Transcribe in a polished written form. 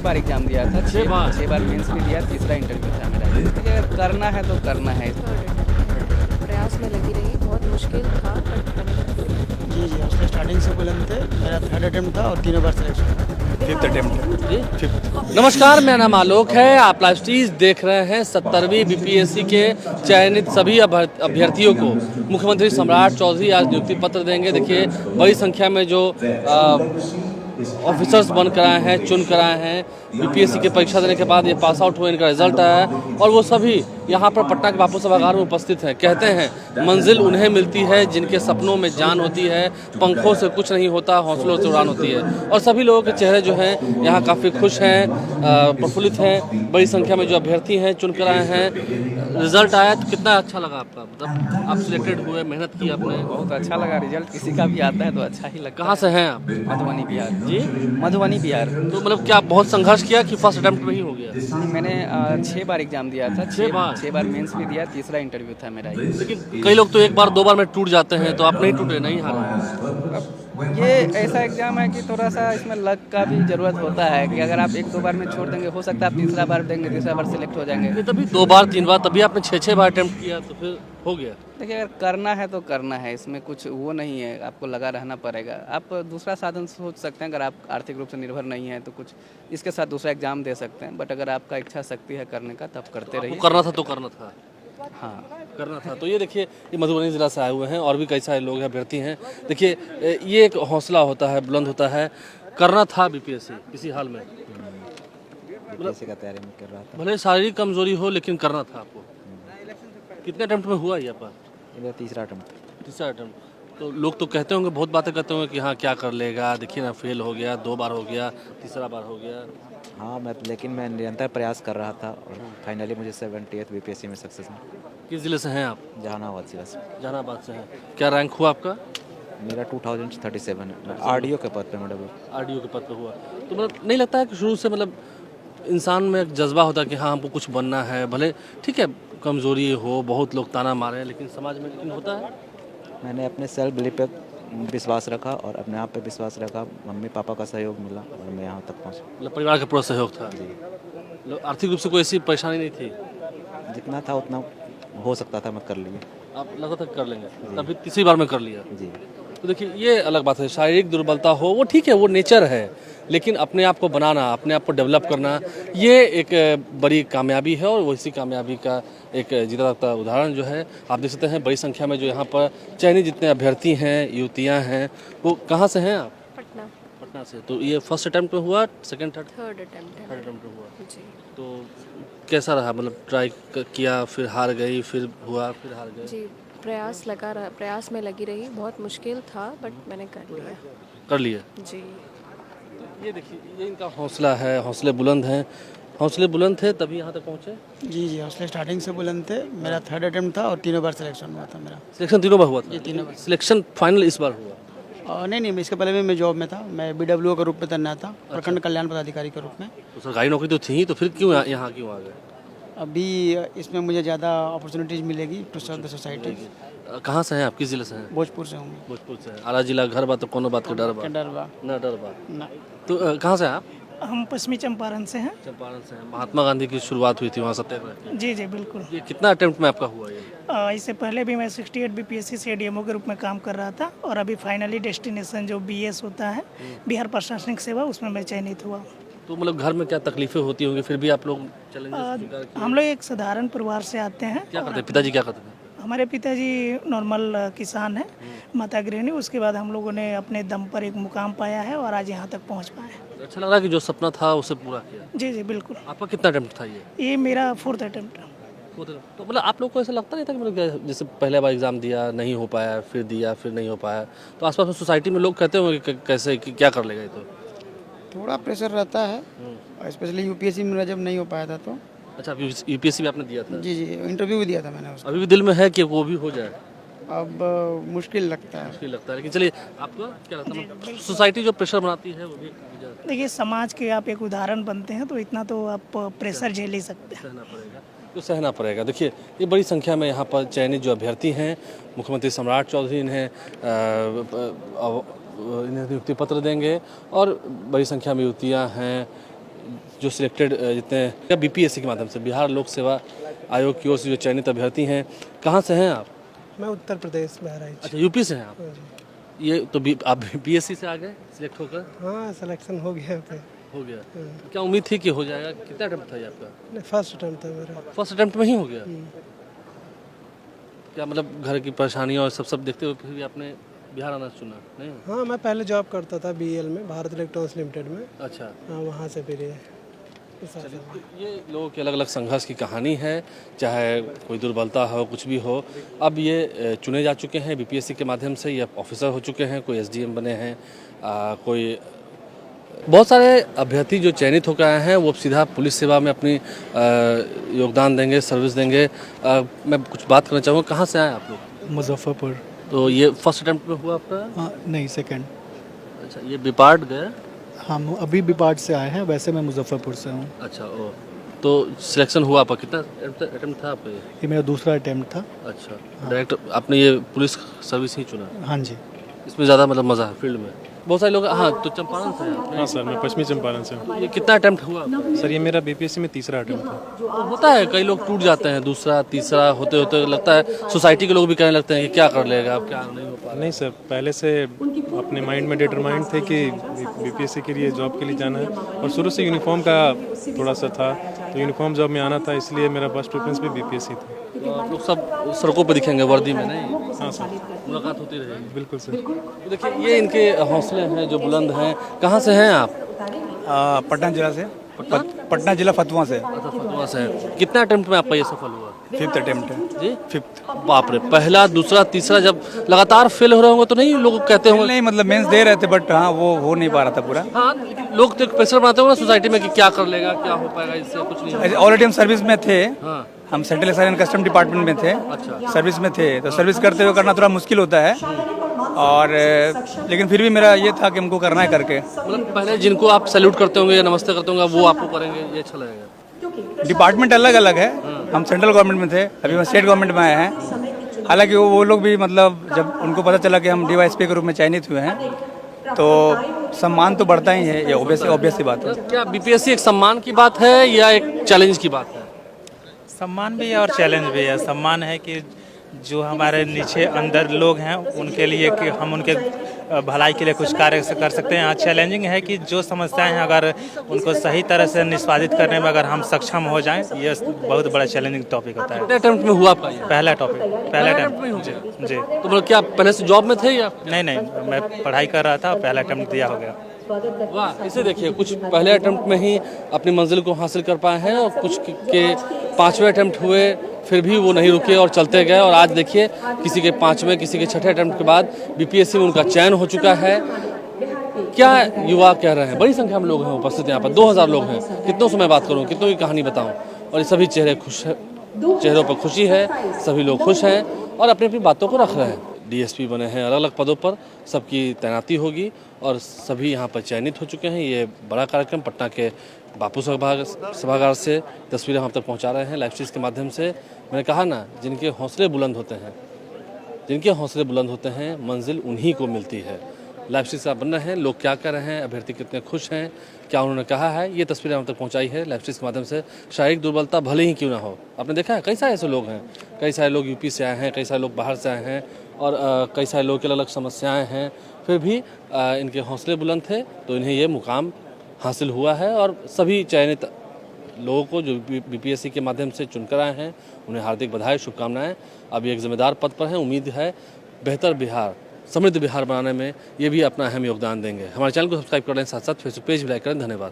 बार exam दिया था। 6 बार mains भी दिया, तीसरा इंटरव्यू था मेरा। देखिए अगर करना है तो करना है। प्रयास में लगी रही, बहुत मुश्किल था बट मैंने कर लिया। जी हौसले स्टार्टिंग से बुलंद थे। मेरा 3rd अटेम्प्ट था और तीनों बार सिलेक्शन था। 5th अटेम्प्ट है। 5th। नमस्कार, मेरा नाम आलोक है। आप लाइव स्ट्रीज देख रहे हैं। 70वीं बीपीएससी के चयनित सभी अभ्यर्थियों को मुख्यमंत्री सम्राट चौधरी आज नियुक्ति पत्र देंगे। देखिए बड़ी संख्या में जो ऑफिसर्स बन कर आए हैं, चुन कर आए हैं, बीपीएससी की परीक्षा देने के बाद ये पास आउट हुए, इनका रिजल्ट आया है और वो सभी यहाँ पर पटना के बापू सभागार में उपस्थित हैं। कहते हैं मंजिल उन्हें मिलती है जिनके सपनों में जान होती है, पंखों से कुछ नहीं होता, हौसलों से उड़ान होती है। और सभी लोगों के चेहरे जो हैं यहाँ काफ़ी खुश हैं, प्रफुल्लित हैं। बड़ी संख्या में जो अभ्यर्थी हैं चुन कर आए हैं। रिजल्ट आया तो कितना अच्छा लगा आपका? मतलब आप सिलेक्टेड हुए, मेहनत की आपने? बहुत अच्छा लगा। रिजल्ट किसी का भी आता है तो अच्छा ही लगता है। कहाँ से हैं आप? मधुबनी बिहार। जी, मधुबनी बिहार। तो मतलब क्या बहुत संघर्ष किया कि फर्स्ट अटेम्प्ट में ही हो गया? मैंने 6 बार एग्ज़ाम दिया था। 6 बार मेंस भी दिया, तीसरा इंटरव्यू था मेरा ये। लेकिन कई लोग तो एक बार दो बार में टूट जाते हैं, तो आप नहीं टूटे, नहीं हारे? अब ये ऐसा एग्ज़ाम है कि थोड़ा सा इसमें लक का भी ज़रूरत होता है कि अगर आप 1-2 बार में छोड़ देंगे, हो सकता है आप तीसरा बार देंगे, तीसरा बार सिलेक्ट हो जाएंगे। ये तभी 2 बार 3 बार, तभी आपने 6 बार अटेम्प्ट किया तो फिर हो गया। देखिए अगर करना है तो करना है, इसमें कुछ वो नहीं है, आपको लगा रहना पड़ेगा। आप दूसरा साधन सोच सकते हैं, अगर आप आर्थिक रूप से निर्भर नहीं हैं तो कुछ इसके साथ दूसरा एग्ज़ाम दे सकते हैं। बट अगर आपका इच्छा शक्ति है करने का तब करते रहिए। आपको करना था तो करना था। हाँ, करना था। तो ये देखिए, ये मधुबनी जिला से आए हुए हैं और भी कई सारे लोग हैं, अभ्यर्थी हैं। देखिए ये एक हौसला होता है, बुलंद होता है। करना था बीपीएससी किसी हाल में, बीपीएससी का तैयारी में कर रहा था। भले शारीरिक कमजोरी हो लेकिन करना था आपको। कितने अटेम्प्ट में हुआ ये पर? मेरा तीसरा अटेम्प्ट। तीसरा अटेम्प्ट। तो लोग तो कहते होंगे, बहुत बातें करते होंगे कि हाँ क्या कर लेगा, देखिए ना फेल हो गया, 2 बार हो गया, तीसरा बार हो गया। हाँ लेकिन मैं निरंतर प्रयास कर रहा था और फाइनली मुझे 78th बीपीएससी में सक्सेस मिला। किस जिले से हैं आप? जहानाबाद जिला से। जहानाबाद से हैं। क्या रैंक हुआ आपका? मेरा 2037 है। आरडीओ के पद पे मैडम। आरडीओ के पद पे हुआ। तो मतलब नहीं लगता है कि शुरू से मतलब इंसान में एक जज्बा होता है कि हाँ हमको कुछ बनना है, भले ठीक है कमजोरी हो, बहुत लोग ताना मारे, लेकिन समाज में लेकिन होता है। मैंने अपने सेल्फ बिलीफ पे विश्वास रखा और अपने आप पे विश्वास रखा। मम्मी पापा का सहयोग मिला और मैं यहाँ तक पहुँचा। मतलब परिवार का पूरा सहयोग था? मतलब आर्थिक रूप से कोई ऐसी परेशानी नहीं थी? जितना था उतना हो सकता था मैं कर लिया। आप लगा तक कर लेंगे, तभी तीसरी बार में कर लिया। जी। तो देखिए ये अलग बात है, शारीरिक दुर्बलता हो वो ठीक है, वो नेचर है, लेकिन अपने आप को बनाना, अपने आप को डेवलप करना, ये एक बड़ी कामयाबी है। और इसी कामयाबी का एक जीता जागता उदाहरण जो है आप देख सकते हैं। बड़ी संख्या में जो यहाँ पर चयनित जितने अभ्यर्थी हैं, युवतियाँ हैं, वो कहाँ से हैं आप? पटना। पटना से। तो ये फर्स्ट अटेम्प्ट में हुआ, सेकंड थर्ड? 3rd अटेम्प्ट है। 3rd अटेम्प्ट में हुआ। जी। तो कैसा रहा? मतलब ट्राई किया, फिर हार गई, फिर हुआ, फिर हार गए? जी, प्रयास में लगी रही, बहुत मुश्किल था बट मैंने कर लिया। कर लिया। जी। ये देखिए, ये इनका हौसला है, हौसले बुलंद हैं, हौसले बुलंद थे तभी यहाँ तक पहुँचे। जी हौसले स्टार्टिंग से बुलंद थे। मेरा 3rd अटेम्प्ट था और तीनों बार सिलेक्शन हुआ था मेरा। सिलेक्शन तीनों बार हुआ था? ये तीनों बार। सिलेक्शन फाइनल इस बार हुआ? नहीं इसके पहले भी मैं जॉब में था। मैं BWO के रूप में तैनात था, प्रखंड कल्याण पदाधिकारी के रूप में। तो सरकारी नौकरी तो थी ही, तो फिर क्यों यहाँ क्यों आ गए? अभी इसमें मुझे ज़्यादा अपॉर्चुनिटीज़ मिलेगी टू सर्व द सोसाइटी। कहाँ से हैं आप? किस जिले से हैं? भोजपुर से हूँ। भोजपुर से हैं। आला जिला घर बा तो कोनो बात का डर बा? डर बा ना डर बा। ना। तो कहाँ से हैं आप? हम पश्चिमी चंपारण से हैं। चंपारण से हैं। महात्मा गांधी की शुरुआत हुई थी वहाँ सत्याग्रह। जी जी बिल्कुल। ये कितना अटेम्प्ट में आपका हुआ ये? इससे पहले भी मैं 68 बीपीएससी से डीएमओ के रूप में काम कर रहा था और अभी फाइनली डेस्टिनेशन जो बीएस होता है, बिहार प्रशासनिक सेवा, उसमें मैं चयनित हुआ। तो मतलब घर में क्या तकलीफें होती होंगी, फिर भी आप लोग चैलेंजेस स्वीकार किए? हम लोग एक साधारण परिवार से आते हैं। क्या करते हैं पिताजी, क्या करते हैं? हमारे पिताजी नॉर्मल किसान हैं, माता गृहिणी। उसके बाद हम लोगों ने अपने दम पर एक मुकाम पाया है और आज यहाँ तक पहुँच पाए हैं। अच्छा लग रहा है कि जो सपना था उसे पूरा किया। जी जी बिल्कुल। आपका कितना अटेम्प्ट था ये? ये मेरा 4th अटेम्प्ट। तो मतलब आप लोग को ऐसा लगता नहीं था कि मतलब जैसे पहले बार एग्ज़ाम दिया नहीं हो पाया, फिर दिया फिर नहीं हो पाया, तो आसपास में सोसाइटी में लोग कहते होंगे कि कैसे कि क्या कर लेगा ये? तो थोड़ा प्रेशर रहता है, स्पेशली यूपीएससी में जब नहीं हो पाया था तो। अच्छा, यूपीएससी में आपने दिया था? जी इंटरव्यू भी दिया था मैंने उसका। अभी भी दिल में है कि वो भी हो जाए? अब मुश्किल लगता है। मुश्किल लगता है, लेकिन चलिए आपको क्या लगता है सोसाइटी जो प्रेशर बनाती है वो भी देखिए, समाज के आप एक उदाहरण बनते हैं तो इतना तो आप प्रेशर झेल ही सकते हैं। सहना पड़ेगा, तो सहना पड़ेगा। देखिए ये बड़ी संख्या में यहाँ पर चयनित जो अभ्यर्थी हैं, मुख्यमंत्री सम्राट चौधरी इन्हें नियुक्ति पत्र देंगे और बड़ी संख्या में युवतियाँ हैं, जो सिलेक्टेड जितने बीपीएससी के माध्यम से बिहार लोक सेवा आयोग की ओर से जो चयनित अभ्यर्थी हैं, कहाँ से हैं आप? मैं उत्तर प्रदेश बहराइच। अच्छा, यूपी से हैं आप? ये तो आप बीपीएससी से आ गए सिलेक्ट होकर? हाँ, सिलेक्शन हो गया पे। हो गया। क्या उम्मीद थी कि हो जाएगा? कितना अटेम्प्ट था ये आपका? नहीं, फर्स्ट अटेम्प्ट था मेरा। फर्स्ट अटेम्प्ट में ही हो गया? क्या मतलब घर की परेशानियाँ और सब देखते हुए फिर भी आपने बिहार आना चुना? नहीं? हाँ, मैं पहले जॉब करता था बीएल में, भारत इलेक्ट्रॉनिक्स लिमिटेड में। अच्छा। हाँ, वहाँ से फिर ये लोगों की अलग अलग संघर्ष की कहानी है, चाहे कोई दुर्बलता हो, कुछ भी हो। अब ये चुने जा चुके हैं बीपीएससी के माध्यम से, ये ऑफिसर हो चुके हैं, कोई एसडीएम बने हैं, कोई बहुत सारे अभ्यर्थी जो चयनित होकर आए हैं वो सीधा पुलिस सेवा में अपनी योगदान देंगे, सर्विस देंगे। मैं कुछ बात करना चाहूँगा, कहाँ से आए आप लोग? मुजफ्फरपुर। तो ये फर्स्ट अटेम्प्ट में हुआ आपका? हाँ, नहीं, सेकंड। अच्छा, ये बिपार्ट गए? हम अभी बिपार्ट से आए हैं, वैसे मैं मुजफ्फरपुर से हूँ। अच्छा, ओ तो सिलेक्शन हुआ आपका? कितना अटेम्प्ट था आपका? ये मेरा दूसरा अटेम्प्ट था। अच्छा, डायरेक्ट आपने ये पुलिस सर्विस ही चुना? हाँ जी। इसमें ज़्यादा मतलब मज़ा है फील्ड में? बहुत सारे लोग। हाँ, तो चंपारण से हैं आप? हाँ सर, मैं पश्चिमी चंपारण से हूँ। ये कितना अटेम्प्ट हुआ आपका? सर, ये मेरा बीपीएससी में तीसरा अटेम्प्ट था। तो होता है, कई लोग टूट जाते हैं, दूसरा तीसरा होते होते लगता है सोसाइटी के लोग भी कहने लगते हैं कि क्या कर लेगा अब, क्या नहीं हो पा रहा। नहीं सर, पहले से अपने माइंड में डिटरमाइंड थे कि बीपीएससी के लिए जॉब के लिए जाना है, और शुरू से यूनिफॉर्म का थोड़ा सा था, तो यूनिफॉर्म जॉब में आना था, इसलिए मेरा फर्स्ट प्रेफरेंस भी बीपीएससी था। तो आप लोग सब सड़कों पर दिखेंगे वर्दी में? नहीं? हाँ सर, मुलाकात होती रहेगी। बिल्कुल सर। तो देखिए, ये इनके हौसले हैं जो बुलंद हैं। कहाँ से हैं आप? पटना जिला से। पटना जिला फतुआ से। अच्छा, फतुआ से हैं। कितना अटेम्प्ट में आपका ये सफल हुआ? 5th अटेम्प्ट है जी? फिफ्थ। बाप रे, पहला दूसरा तीसरा जब लगातार फेल हो रहे होंगे तो नहीं लोग कहते होंगे? नहीं, मतलब मेंस दे रहे थे, बट हाँ वो हो नहीं पा रहा था पूरा। हाँ, लोग तो प्रेशर बनाते होंगे ना सोसाइटी में कि क्या कर लेगा, क्या हो पाएगा, इससे कुछ नहीं। ऑलरेडी हम सर्विस में थे। हाँ। हम central excise and custom department में थे। अच्छा। सर्विस में थे, तो सर्विस करते हुए करना थोड़ा मुश्किल होता है, और लेकिन फिर भी मेरा ये था कि हमको करना है करके। मतलब पहले जिनको आप सैल्यूट करते होंगे या नमस्ते करते होंगे वो आपको करेंगे, ये अच्छा लगेगा? डिपार्टमेंट अलग अलग है। हम सेंट्रल गवर्नमेंट में थे, अभी हम स्टेट गवर्नमेंट में आए हैं। हालांकि वो लोग भी मतलब जब उनको पता चला कि हम डीवाईएसपी के रूप में चयनित हुए हैं तो सम्मान तो बढ़ता ही है, ये ऑब्वियस सी बात है। क्या बीपीएससी एक सम्मान की बात है या एक चैलेंज की बात है? सम्मान भी है और चैलेंज भी है। सम्मान है कि जो हमारे नीचे अंदर लोग हैं उनके लिए कि हम उनके भलाई के लिए कुछ कार्य कर सकते हैं। चैलेंजिंग है कि जो समस्याएं हैं अगर उनको सही तरह से निष्पादित करने में अगर हम सक्षम हो जाएं, ये बहुत बड़ा चैलेंजिंग टॉपिक होता है। कितने अटेम्प्ट में हुआ आपका ये? पहला अटेम्प्ट में जी। तो मतलब क्या पहले से जॉब में थे या? नहीं, मैं पढ़ाई कर रहा था, पहला अटेम्प्ट दिया हो गया। वाह, इसे देखिए, कुछ पहले अटेम्प्ट में ही अपनी मंजिल को हासिल कर पाए हैं और कुछ के 5वें अटेम्प्ट हुए फिर भी वो नहीं रुके और चलते गए, और आज देखिए किसी के 5वें किसी के 6ठे अटेम्प्ट के बाद बीपीएससी में उनका चयन हो चुका है। क्या युवा कह रहे हैं? बड़ी संख्या में लोग हैं उपस्थित यहाँ पर, 2000 लोग हैं। कितनों से मैं बात करूँ, कितनों की कहानी बताऊँ, और ये सभी चेहरों पर खुशी है, सभी लोग खुश हैं और अपनी अपनी बातों को रख रहे हैं। डीएसपी बने हैं, अलग अलग पदों पर सबकी तैनाती होगी और सभी यहाँ पर चयनित हो चुके हैं। ये बड़ा कार्यक्रम पटना के बापू सभागार से तस्वीरें हम तक पहुँचा रहे हैं लाइव स्ट्रीम के माध्यम से। मैंने कहा ना, जिनके हौसले बुलंद होते हैं मंजिल उन्हीं को मिलती है। लाइव स्ट्रीम से बन रहे हैं, लोग क्या कर रहे हैं, अभ्यर्थी कितने खुश हैं, क्या उन्होंने कहा है, ये तस्वीरें हम तक पहुंचाई है लाइव स्ट्रीम के माध्यम से। शारीरिक दुर्बलता भले ही क्यों ना हो, आपने देखा है कई सारे ऐसे लोग हैं, कई सारे लोग यूपी से आए हैं, कई सारे लोग बाहर से आए हैं और कई सारे लोगों की अलग अलग समस्याएँ हैं, फिर भी इनके हौसले बुलंद थे तो इन्हें ये मुकाम हासिल हुआ है। और सभी चयनित लोगों को जो बीपीएससी के माध्यम से चुनकर आए हैं उन्हें हार्दिक बधाई, शुभकामनाएं। अब एक जिम्मेदार पद पर हैं, उम्मीद है बेहतर बिहार, समृद्ध बिहार बनाने में ये भी अपना अहम योगदान देंगे। हमारे चैनल को सब्सक्राइब कर लें, साथ साथ फेसबुक पेज भी लाइक करें। धन्यवाद।